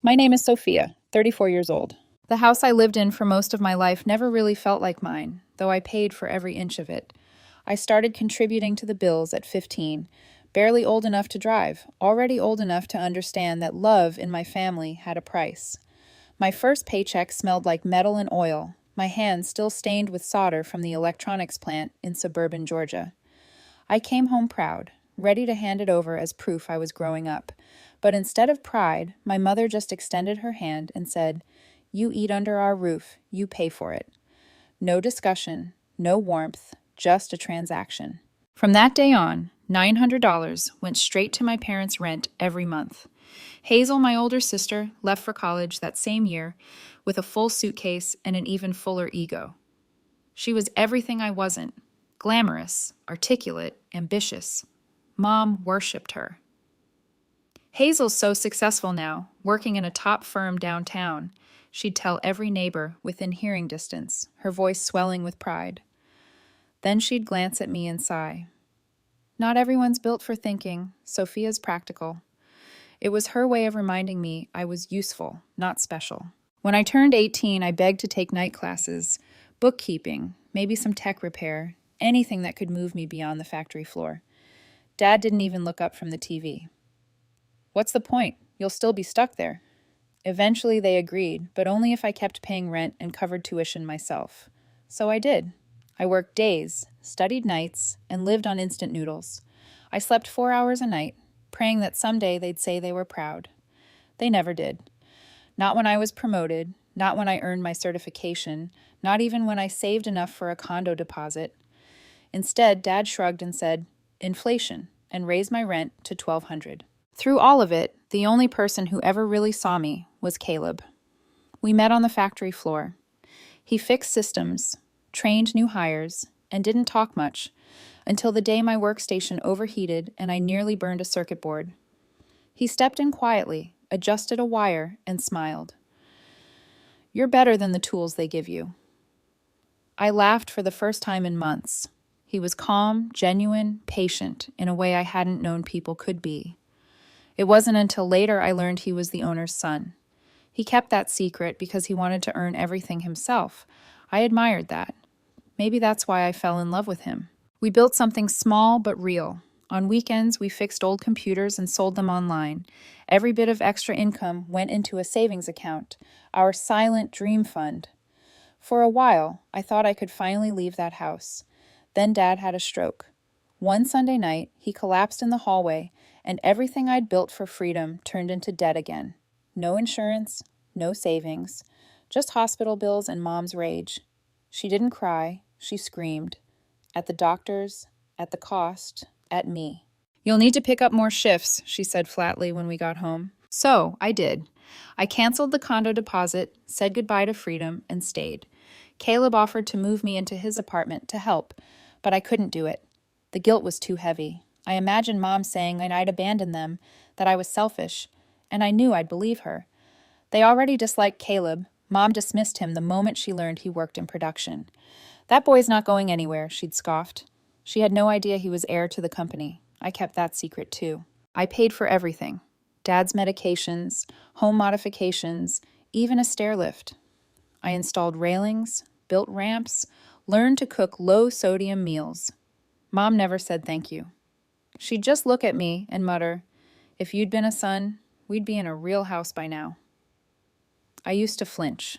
My name is Sophia, 34 years old. The house I lived in for most of my life never really felt like mine, though I paid for every inch of it. I started contributing to the bills at 15, barely old enough to drive, already old enough to understand that love in my family had a price. My first paycheck smelled like metal and oil, my hands still stained with solder from the electronics plant in suburban Georgia. I came home proud, ready to hand it over as proof I was growing up. But instead of pride, my mother just extended her hand and said, "You eat under our roof, you pay for it." No discussion, no warmth, just a transaction. From that day on, $900 went straight to my parents' rent every month. Hazel, my older sister, left for college that same year with a full suitcase and an even fuller ego. She was everything I wasn't: glamorous, articulate, ambitious. Mom worshipped her. Hazel's so successful now, working in a top firm downtown. She'd tell every neighbor within hearing distance, her voice swelling with pride. Then she'd glance at me and sigh. Not everyone's built for thinking. Sophia's practical. It was her way of reminding me I was useful, not special. When I turned 18, I begged to take night classes, bookkeeping, maybe some tech repair, anything that could move me beyond the factory floor. Dad didn't even look up from the TV. "What's the point? You'll still be stuck there." Eventually they agreed, but only if I kept paying rent and covered tuition myself. So I did. I worked days, studied nights, and lived on instant noodles. I slept 4 hours a night, praying that someday they'd say they were proud. They never did. Not when I was promoted, not when I earned my certification, not even when I saved enough for a condo deposit. Instead, Dad shrugged and said, "Inflation," and raised my rent to $1,200. Through all of it, the only person who ever really saw me was Caleb. We met on the factory floor. He fixed systems, trained new hires, and didn't talk much until the day my workstation overheated and I nearly burned a circuit board. He stepped in quietly, adjusted a wire, and smiled. "You're better than the tools they give you." I laughed for the first time in months. He was calm, genuine, patient, in a way I hadn't known people could be. It wasn't until later I learned he was the owner's son. He kept that secret because he wanted to earn everything himself. I admired that. Maybe that's why I fell in love with him. We built something small but real. On weekends, we fixed old computers and sold them online. Every bit of extra income went into a savings account, our silent dream fund. For a while, I thought I could finally leave that house. Then Dad had a stroke. One Sunday night, he collapsed in the hallway, and everything I'd built for freedom turned into debt again. No insurance, no savings, just hospital bills and Mom's rage. She didn't cry, she screamed. At the doctors, at the cost, at me. "You'll need to pick up more shifts," she said flatly when we got home. So, I did. I canceled the condo deposit, said goodbye to freedom, and stayed. Caleb offered to move me into his apartment to help, but I couldn't do it. The guilt was too heavy. I imagined Mom saying that I'd abandoned them, that I was selfish, and I knew I'd believe her. They already disliked Caleb. Mom dismissed him the moment she learned he worked in production. "That boy's not going anywhere," she'd scoffed. She had no idea he was heir to the company. I kept that secret too. I paid for everything. Dad's medications, home modifications, even a stair lift. I installed railings, built ramps, learned to cook low-sodium meals. Mom never said thank you. She'd just look at me and mutter, "If you'd been a son, we'd be in a real house by now." I used to flinch.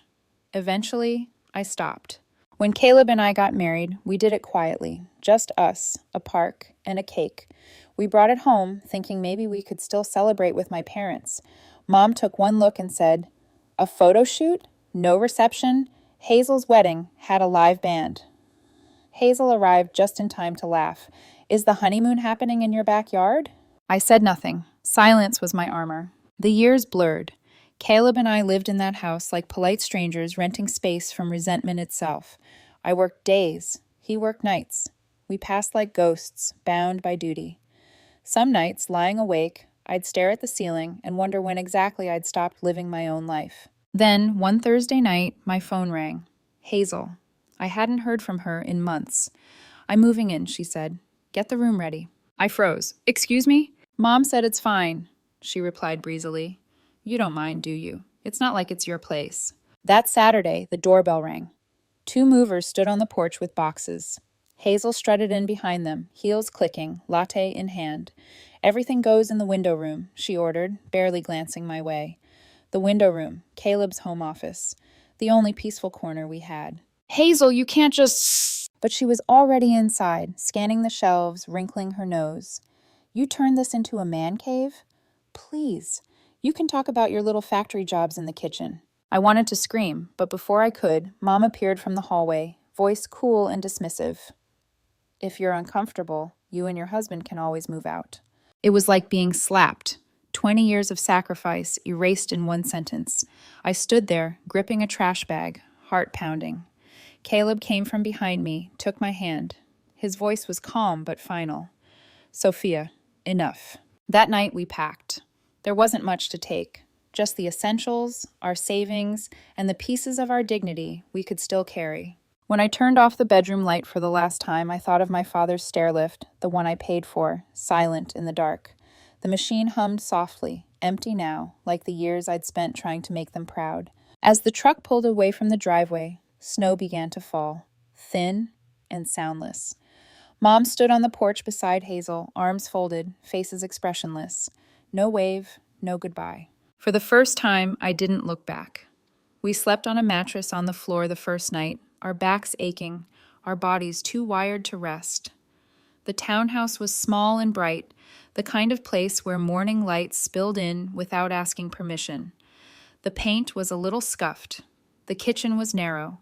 Eventually, I stopped. When Caleb and I got married, we did it quietly, just us, a park, and a cake. We brought it home, thinking maybe we could still celebrate with my parents. Mom took one look and said, "A photo shoot? No reception? Hazel's wedding had a live band." Hazel arrived just in time to laugh. "Is the honeymoon happening in your backyard?" I said nothing. Silence was my armor. The years blurred. Caleb and I lived in that house like polite strangers renting space from resentment itself. I worked days. He worked nights. We passed like ghosts, bound by duty. Some nights, lying awake, I'd stare at the ceiling and wonder when exactly I'd stopped living my own life. Then, one Thursday night, my phone rang. Hazel. I hadn't heard from her in months. "I'm moving in," she said. "Get the room ready." I froze. "Excuse me?" "Mom said it's fine," she replied breezily. You don't mind, do you? It's not like it's your place. That Saturday, the doorbell rang. Two movers stood on the porch with boxes. Hazel strutted in behind them, heels clicking, latte in hand. Everything goes in the window room, she ordered, barely glancing my way. The window room, Caleb's home office. The only peaceful corner we had. Hazel, you can't just... But she was already inside, scanning the shelves, wrinkling her nose. You turned this into a man cave? Please. You can talk about your little factory jobs in the kitchen. I wanted to scream, but before I could, Mom appeared from the hallway, voice cool and dismissive. If you're uncomfortable, you and your husband can always move out. It was like being slapped. 20 years of sacrifice erased in one sentence. I stood there, gripping a trash bag, heart pounding. Caleb came from behind me, took my hand. His voice was calm but final. Sophia, enough. That night we packed. There wasn't much to take. Just the essentials, our savings, and the pieces of our dignity we could still carry. When I turned off the bedroom light for the last time, I thought of my father's stair lift, the one I paid for, silent in the dark. The machine hummed softly, empty now, like the years I'd spent trying to make them proud. As the truck pulled away from the driveway, snow began to fall, thin and soundless. Mom stood on the porch beside Hazel, arms folded, faces expressionless. No wave, no goodbye. For the first time, I didn't look back. We slept on a mattress on the floor the first night, our backs aching, our bodies too wired to rest. The townhouse was small and bright, the kind of place where morning light spilled in without asking permission. The paint was a little scuffed. The kitchen was narrow.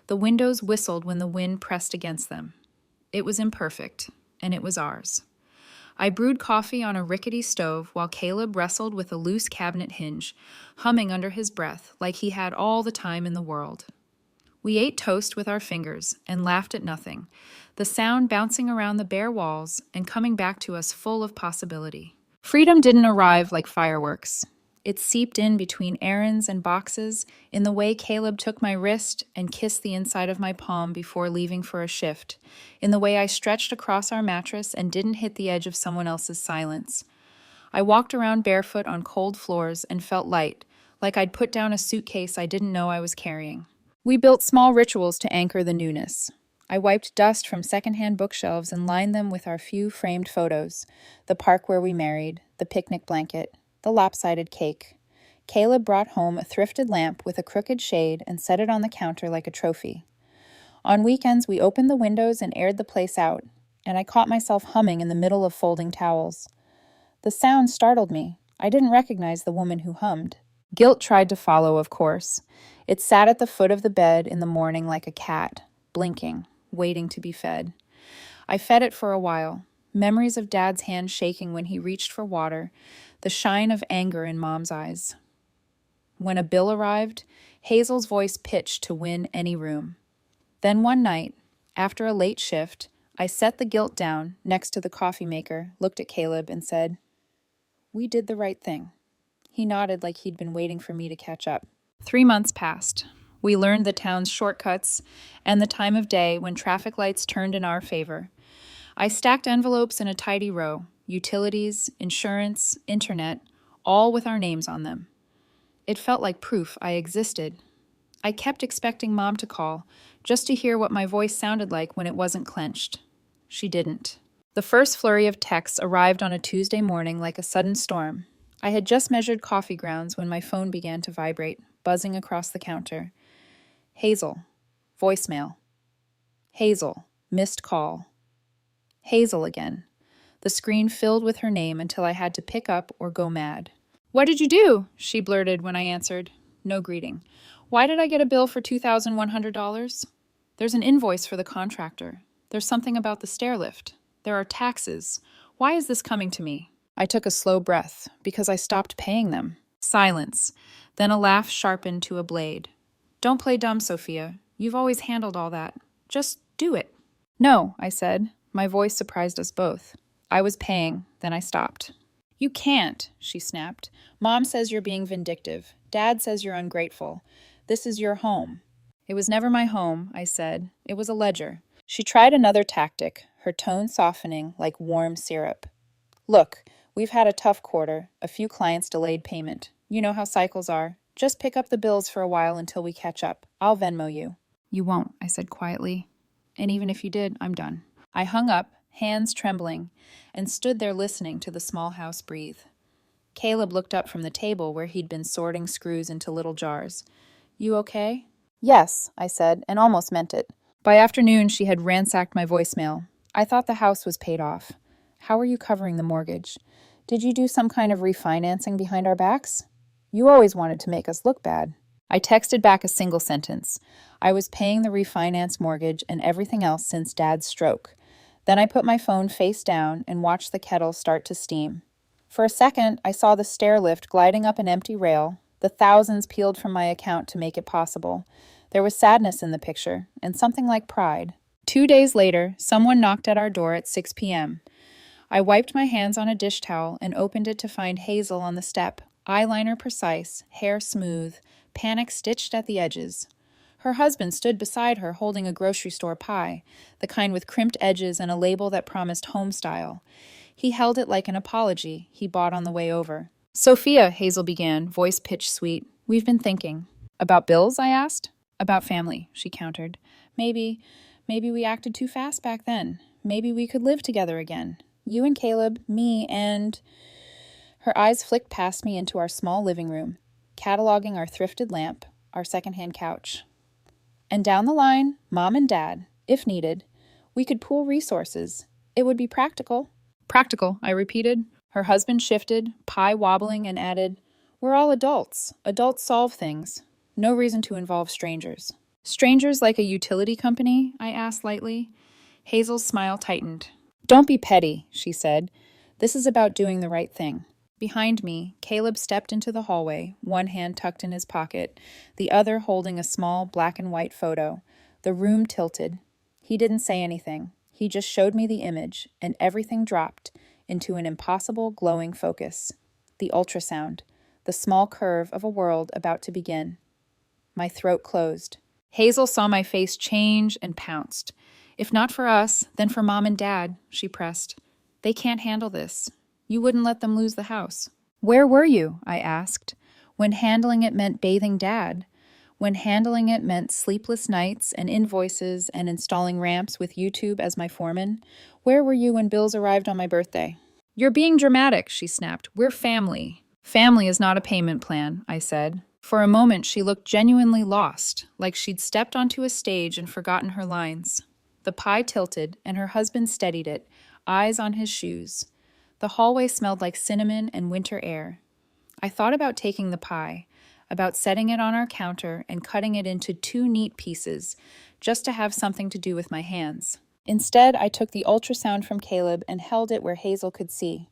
The windows whistled when the wind pressed against them. It was imperfect, and it was ours. I brewed coffee on a rickety stove while Caleb wrestled with a loose cabinet hinge, humming under his breath like he had all the time in the world. We ate toast with our fingers and laughed at nothing, the sound bouncing around the bare walls and coming back to us full of possibility. Freedom didn't arrive like fireworks. It seeped in between errands and boxes, in the way Caleb took my wrist and kissed the inside of my palm before leaving for a shift, in the way I stretched across our mattress and didn't hit the edge of someone else's silence. I walked around barefoot on cold floors and felt light, like I'd put down a suitcase I didn't know I was carrying. We built small rituals to anchor the newness. I wiped dust from secondhand bookshelves and lined them with our few framed photos, the park where we married, the picnic blanket, the lopsided cake. Caleb brought home a thrifted lamp with a crooked shade and set it on the counter like a trophy. On weekends, we opened the windows and aired the place out, and I caught myself humming in the middle of folding towels. The sound startled me. I didn't recognize the woman who hummed. Guilt tried to follow, of course. It sat at the foot of the bed in the morning like a cat, blinking, waiting to be fed. I fed it for a while. Memories of Dad's hand shaking when he reached for water, the shine of anger in Mom's eyes. When a bill arrived, Hazel's voice pitched to win any room. Then one night, after a late shift, I set the guilt down next to the coffee maker, looked at Caleb, and said, "We did the right thing." He nodded like he'd been waiting for me to catch up. 3 months passed. We learned the town's shortcuts and the time of day when traffic lights turned in our favor. I stacked envelopes in a tidy row, utilities, insurance, internet, all with our names on them. It felt like proof I existed. I kept expecting Mom to call, just to hear what my voice sounded like when it wasn't clenched. She didn't. The first flurry of texts arrived on a Tuesday morning like a sudden storm. I had just measured coffee grounds when my phone began to vibrate, buzzing across the counter. Hazel. Voicemail. Hazel. Missed call. Hazel again. The screen filled with her name until I had to pick up or go mad. "What did you do?" she blurted when I answered. No greeting. "Why did I get a bill for $2,100? There's an invoice for the contractor. There's something about the stair lift. There are taxes. Why is this coming to me?" I took a slow breath, because I stopped paying them. Silence. Then a laugh sharpened to a blade. "Don't play dumb, Sophia. You've always handled all that. Just do it." "No," I said. My voice surprised us both. I was paying, then I stopped. "You can't," she snapped. "Mom says you're being vindictive. Dad says you're ungrateful. This is your home." "It was never my home," I said. "It was a ledger." She tried another tactic, her tone softening like warm syrup. "Look, we've had a tough quarter. A few clients delayed payment. You know how cycles are. Just pick up the bills for a while until we catch up. I'll Venmo you." "You won't," I said quietly. "And even if you did, I'm done." I hung up, hands trembling, and stood there listening to the small house breathe. Caleb looked up from the table where he'd been sorting screws into little jars. "You okay?" "Yes," I said, and almost meant it. By afternoon, she had ransacked my voicemail. "I thought the house was paid off. How are you covering the mortgage? Did you do some kind of refinancing behind our backs? You always wanted to make us look bad." I texted back a single sentence. I was paying the refinance mortgage and everything else since Dad's stroke. Then I put my phone face down and watched the kettle start to steam. For a second, I saw the stair lift gliding up an empty rail, the thousands peeled from my account to make it possible. There was sadness in the picture, and something like pride. 2 days later, someone knocked at our door at 6 p.m. I wiped my hands on a dish towel and opened it to find Hazel on the step, eyeliner precise, hair smooth, panic stitched at the edges. Her husband stood beside her holding a grocery store pie, the kind with crimped edges and a label that promised home style. He held it like an apology he bought on the way over. "Sophia," Hazel began, voice pitch sweet, "we've been thinking." "About bills?" I asked. "About family," she countered. Maybe we acted too fast back then. Maybe we could live together again. You and Caleb, me, and..." Her eyes flicked past me into our small living room, cataloging our thrifted lamp, our secondhand couch. "And down the line, Mom and Dad, if needed. We could pool resources. It would be practical." "Practical," I repeated. Her husband shifted, pie wobbling, and added, "We're all adults. Adults solve things. No reason to involve strangers." "Strangers like a utility company?" I asked lightly. Hazel's smile tightened. "Don't be petty," she said. "This is about doing the right thing." Behind me, Caleb stepped into the hallway, one hand tucked in his pocket, the other holding a small black and white photo. The room tilted. He didn't say anything. He just showed me the image, and everything dropped into an impossible glowing focus. The ultrasound, the small curve of a world about to begin. My throat closed. Hazel saw my face change and pounced. "If not for us, then for Mom and Dad," she pressed. "They can't handle this. You wouldn't let them lose the house." "Where were you?" I asked. "When handling it meant bathing Dad. When handling it meant sleepless nights and invoices and installing ramps with YouTube as my foreman. Where were you when bills arrived on my birthday?" "You're being dramatic," she snapped. "We're family." "Family is not a payment plan," I said. For a moment, she looked genuinely lost, like she'd stepped onto a stage and forgotten her lines. The pie tilted, and her husband steadied it, eyes on his shoes. The hallway smelled like cinnamon and winter air. I thought about taking the pie, about setting it on our counter and cutting it into 2 neat pieces, just to have something to do with my hands. Instead, I took the ultrasound from Caleb and held it where Hazel could see.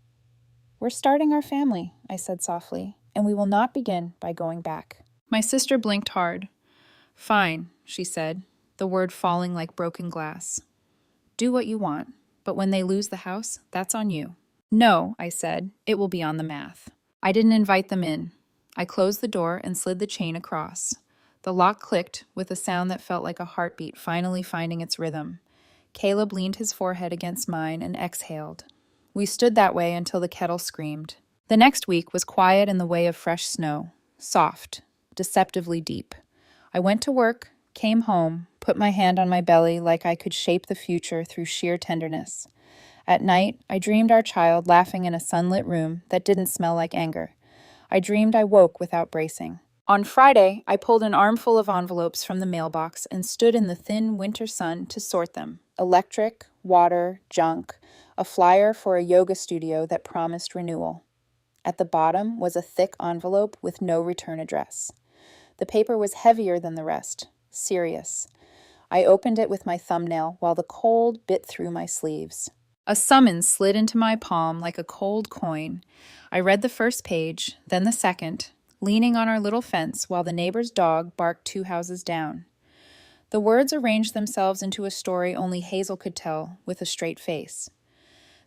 "We're starting our family," I said softly, "and we will not begin by going back." My sister blinked hard. "Fine," she said, the word falling like broken glass. "Do what you want, but when they lose the house, that's on you." "No," I said, "it will be on the math." I didn't invite them in. I closed the door and slid the chain across. The lock clicked with a sound that felt like a heartbeat finally finding its rhythm. Caleb leaned his forehead against mine and exhaled. We stood that way until the kettle screamed. The next week was quiet in the way of fresh snow, soft, deceptively deep. I went to work, came home, put my hand on my belly like I could shape the future through sheer tenderness. At night, I dreamed our child laughing in a sunlit room that didn't smell like anger. I dreamed I woke without bracing. On Friday, I pulled an armful of envelopes from the mailbox and stood in the thin winter sun to sort them. Electric, water, junk, a flyer for a yoga studio that promised renewal. At the bottom was a thick envelope with no return address. The paper was heavier than the rest, serious. I opened it with my thumbnail while the cold bit through my sleeves. A summons slid into my palm like a cold coin. I read the first page, then the second, leaning on our little fence while the neighbor's dog barked 2 houses down. The words arranged themselves into a story only Hazel could tell with a straight face.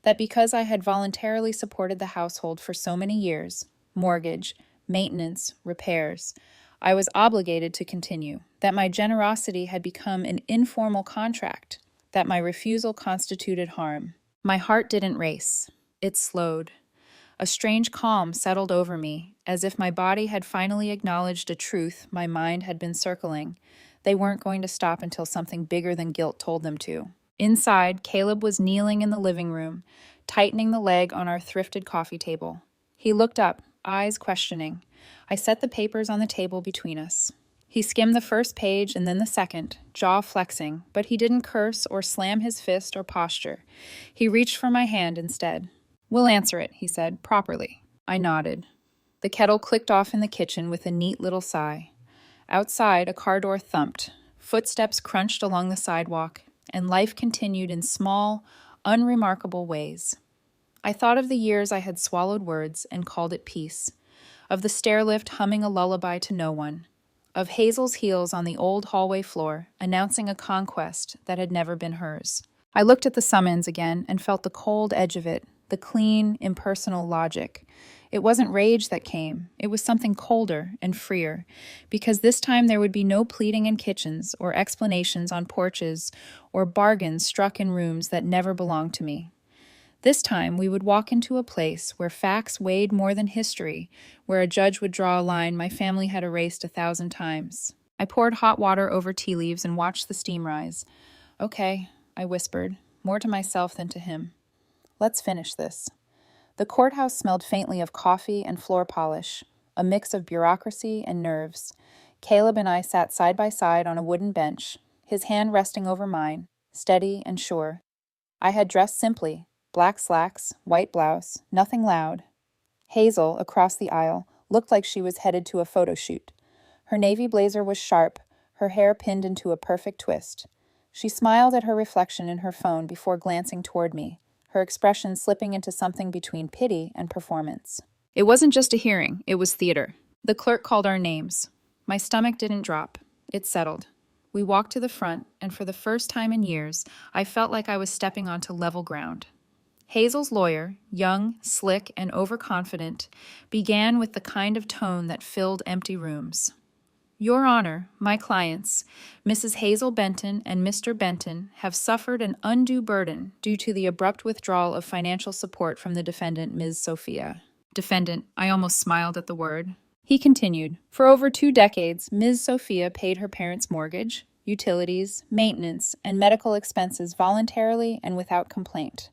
That because I had voluntarily supported the household for so many years, mortgage, maintenance, repairs, I was obligated to continue. That my generosity had become an informal contract. That my refusal constituted harm. My heart didn't race. It slowed. A strange calm settled over me, as if my body had finally acknowledged a truth my mind had been circling. They weren't going to stop until something bigger than guilt told them to. Inside, Caleb was kneeling in the living room, tightening the leg on our thrifted coffee table. He looked up, eyes questioning. I set the papers on the table between us. He skimmed the first page and then the second, jaw flexing, but he didn't curse or slam his fist or posture. He reached for my hand instead. "We'll answer it," he said, "properly." I nodded. The kettle clicked off in the kitchen with a neat little sigh. Outside, a car door thumped. Footsteps crunched along the sidewalk, and life continued in small, unremarkable ways. I thought of the years I had swallowed words and called it peace, of the stairlift humming a lullaby to no one, of Hazel's heels on the old hallway floor, announcing a conquest that had never been hers. I looked at the summons again and felt the cold edge of it, the clean, impersonal logic. It wasn't rage that came. It was something colder and freer, because this time there would be no pleading in kitchens or explanations on porches or bargains struck in rooms that never belonged to me. This time we would walk into a place where facts weighed more than history, where a judge would draw a line my family had erased 1,000 times. I poured hot water over tea leaves and watched the steam rise. "Okay," I whispered, more to myself than to him. "Let's finish this." The courthouse smelled faintly of coffee and floor polish, a mix of bureaucracy and nerves. Caleb and I sat side by side on a wooden bench, his hand resting over mine, steady and sure. I had dressed simply, black slacks, white blouse, nothing loud. Hazel, across the aisle, looked like she was headed to a photo shoot. Her navy blazer was sharp, her hair pinned into a perfect twist. She smiled at her reflection in her phone before glancing toward me, her expression slipping into something between pity and performance. It wasn't just a hearing, it was theater. The clerk called our names. My stomach didn't drop. It settled. We walked to the front, and for the first time in years, I felt like I was stepping onto level ground. Hazel's lawyer, young, slick, and overconfident, began with the kind of tone that filled empty rooms. "Your Honor, my clients, Mrs. Hazel Benton and Mr. Benton, have suffered an undue burden due to the abrupt withdrawal of financial support from the defendant, Ms. Sophia." Defendant, I almost smiled at the word. He continued, "For over 2 decades, Ms. Sophia paid her parents' mortgage, utilities, maintenance, and medical expenses voluntarily and without complaint.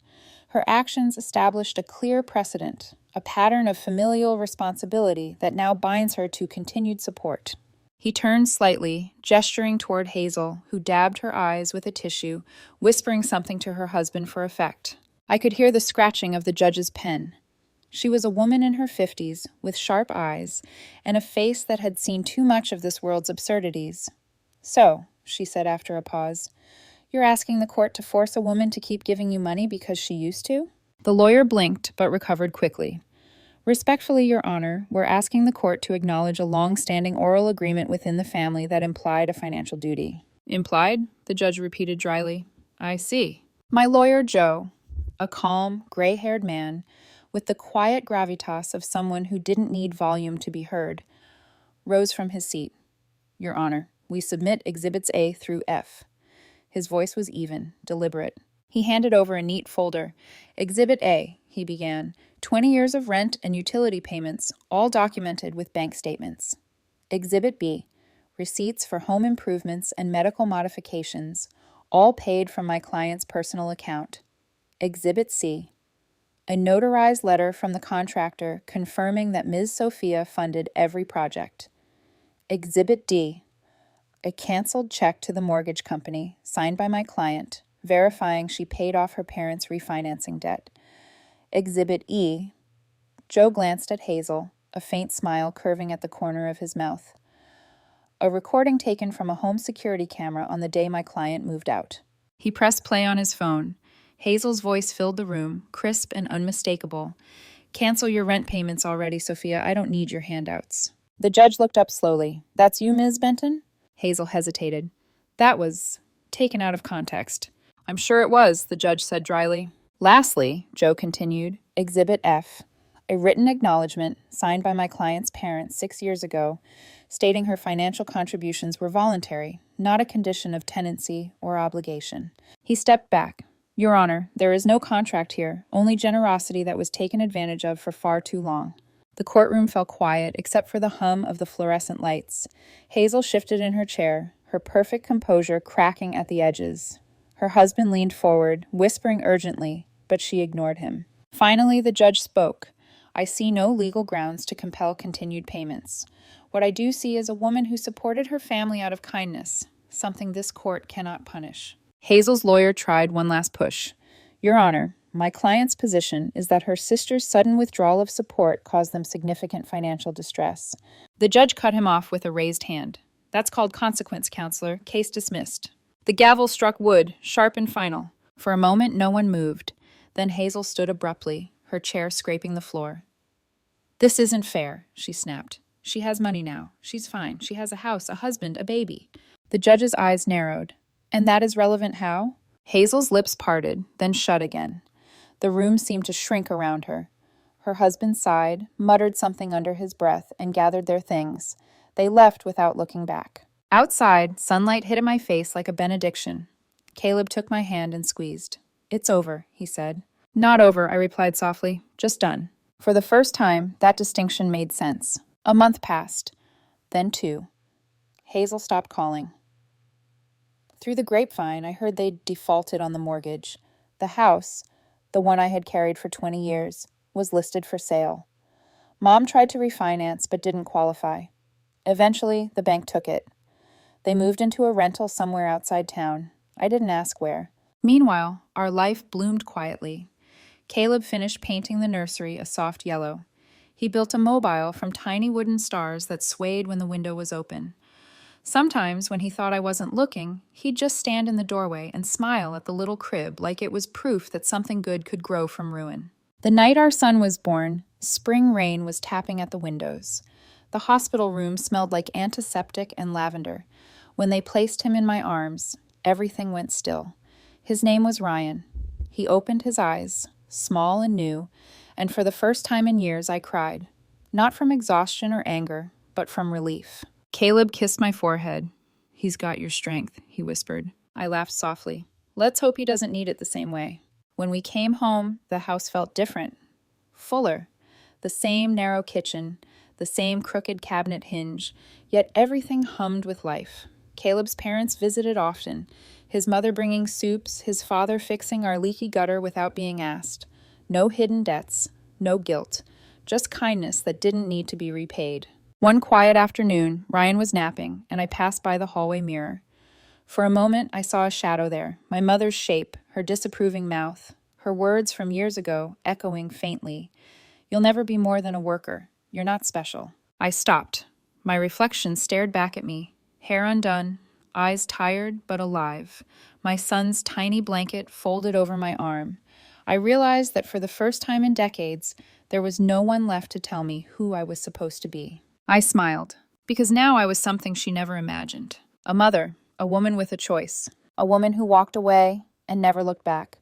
Her actions established a clear precedent, a pattern of familial responsibility that now binds her to continued support." He turned slightly, gesturing toward Hazel, who dabbed her eyes with a tissue, whispering something to her husband for effect. I could hear the scratching of the judge's pen. She was a woman in her 50s, with sharp eyes, and a face that had seen too much of this world's absurdities. "So," she said after a pause, "you're asking the court to force a woman to keep giving you money because she used to?" The lawyer blinked, but recovered quickly. "Respectfully, Your Honor, we're asking the court to acknowledge a long-standing oral agreement within the family that implied a financial duty." "Implied?" the judge repeated dryly. "I see." My lawyer, Joe, a calm, gray-haired man, with the quiet gravitas of someone who didn't need volume to be heard, rose from his seat. "Your Honor, we submit Exhibits A through F." His voice was even, deliberate. He handed over a neat folder. "Exhibit A," he began, 20 years of rent and utility payments, all documented with bank statements. Exhibit B, receipts for home improvements and medical modifications, all paid from my client's personal account. Exhibit C, a notarized letter from the contractor confirming that Ms. Sophia funded every project. Exhibit D, a canceled check to the mortgage company, signed by my client, verifying she paid off her parents' refinancing debt. Exhibit E, Joe glanced at Hazel, a faint smile curving at the corner of his mouth. A recording taken from a home security camera on the day my client moved out. He pressed play on his phone. Hazel's voice filled the room, crisp and unmistakable. "Cancel your rent payments already, Sophia. I don't need your handouts." The judge looked up slowly. "That's you, Ms. Benton?" Hazel hesitated. "That was taken out of context." "I'm sure it was," the judge said dryly. "Lastly," Joe continued, Exhibit F, a written acknowledgement signed by my client's parents 6 years ago, stating her financial contributions were voluntary, not a condition of tenancy or obligation. He stepped back. Your Honor, there is no contract here, only generosity that was taken advantage of for far too long. The courtroom fell quiet, except for the hum of the fluorescent lights. Hazel shifted in her chair, her perfect composure cracking at the edges. Her husband leaned forward, whispering urgently, but she ignored him. Finally, the judge spoke. I see no legal grounds to compel continued payments. What I do see is a woman who supported her family out of kindness, something this court cannot punish. Hazel's lawyer tried one last push. Your Honor, my client's position is that her sister's sudden withdrawal of support caused them significant financial distress. The judge cut him off with a raised hand. That's called consequence, counselor. Case dismissed. The gavel struck wood, sharp and final. For a moment, no one moved. Then Hazel stood abruptly, her chair scraping the floor. This isn't fair, she snapped. She has money now. She's fine. She has a house, a husband, a baby. The judge's eyes narrowed. And that is relevant how? Hazel's lips parted, then shut again. The room seemed to shrink around her. Her husband sighed, muttered something under his breath, and gathered their things. They left without looking back. Outside, sunlight hit at my face like a benediction. Caleb took my hand and squeezed. It's over, he said. Not over, I replied softly. Just done. For the first time, that distinction made sense. A month passed. Then 2. Hazel stopped calling. Through the grapevine, I heard they'd defaulted on the mortgage. The house, the one I had carried for 20 years, was listed for sale. Mom tried to refinance but didn't qualify. Eventually, the bank took it. They moved into a rental somewhere outside town. I didn't ask where. Meanwhile, our life bloomed quietly. Caleb finished painting the nursery a soft yellow. He built a mobile from tiny wooden stars that swayed when the window was open. Sometimes, when he thought I wasn't looking, he'd just stand in the doorway and smile at the little crib like it was proof that something good could grow from ruin. The night our son was born, spring rain was tapping at the windows. The hospital room smelled like antiseptic and lavender. When they placed him in my arms, everything went still. His name was Ryan. He opened his eyes, small and new, and for the first time in years I cried. Not from exhaustion or anger, but from relief. Caleb kissed my forehead. He's got your strength, he whispered. I laughed softly. Let's hope he doesn't need it the same way. When we came home, the house felt different. Fuller. The same narrow kitchen, the same crooked cabinet hinge, yet everything hummed with life. Caleb's parents visited often, his mother bringing soups, his father fixing our leaky gutter without being asked. No hidden debts, no guilt, just kindness that didn't need to be repaid. One quiet afternoon, Ryan was napping, and I passed by the hallway mirror. For a moment, I saw a shadow there, my mother's shape, her disapproving mouth, her words from years ago echoing faintly. You'll never be more than a worker. You're not special. I stopped. My reflection stared back at me, hair undone, eyes tired but alive, my son's tiny blanket folded over my arm. I realized that for the first time in decades, there was no one left to tell me who I was supposed to be. I smiled, because now I was something she never imagined. A mother, a woman with a choice, a woman who walked away and never looked back.